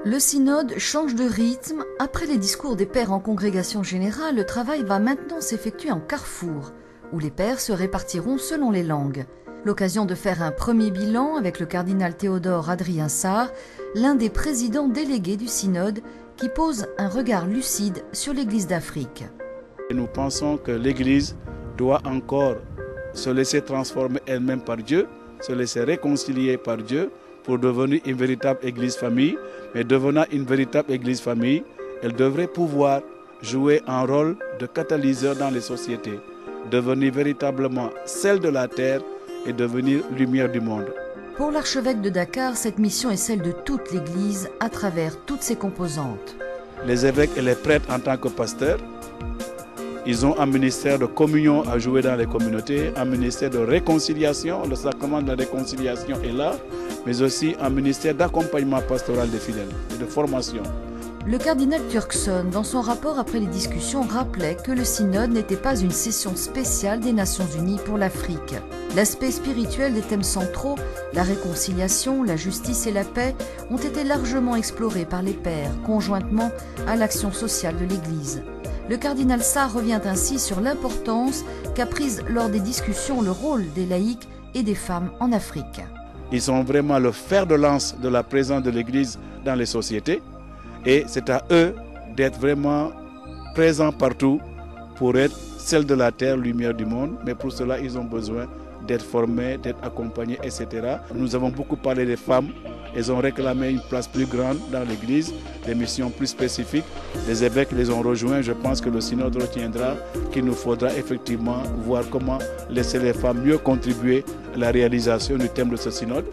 Le synode change de rythme. Après les discours des pères en congrégation générale, le travail va maintenant s'effectuer en carrefour, où les pères se répartiront selon les langues. L'occasion de faire un premier bilan avec le cardinal Théodore Adrien Sarr, l'un des présidents délégués du synode, qui pose un regard lucide sur l'Église d'Afrique. Nous pensons que l'Église doit encore se laisser transformer elle-même par Dieu, se laisser réconcilier par Dieu pour devenir une véritable Église-famille. Mais devenant une véritable Église-famille, elle devrait pouvoir jouer un rôle de catalyseur dans les sociétés, devenir véritablement celle de la terre et devenir lumière du monde. Pour l'archevêque de Dakar, cette mission est celle de toute l'Église à travers toutes ses composantes. Les évêques et les prêtres en tant que pasteurs, ils ont un ministère de communion à jouer dans les communautés, un ministère de réconciliation, le sacrement de la réconciliation est là, mais aussi un ministère d'accompagnement pastoral des fidèles et de formation. Le cardinal Turkson, dans son rapport après les discussions, rappelait que le synode n'était pas une session spéciale des Nations Unies pour l'Afrique. L'aspect spirituel des thèmes centraux, la réconciliation, la justice et la paix, ont été largement explorés par les pères, conjointement à l'action sociale de l'Église. Le cardinal Sarr revient ainsi sur l'importance qu'a prise lors des discussions le rôle des laïcs et des femmes en Afrique. Ils sont vraiment le fer de lance de la présence de l'Église dans les sociétés. Et c'est à eux d'être vraiment présents partout pour être celle de la terre, lumière du monde. Mais pour cela, ils ont besoin d'être formés, d'être accompagnés, etc. Nous avons beaucoup parlé des femmes. Elles ont réclamé une place plus grande dans l'Église, des missions plus spécifiques. Les évêques les ont rejoints. Je pense que le synode retiendra qu'il nous faudra effectivement voir comment laisser les femmes mieux contribuer à la réalisation du thème de ce synode.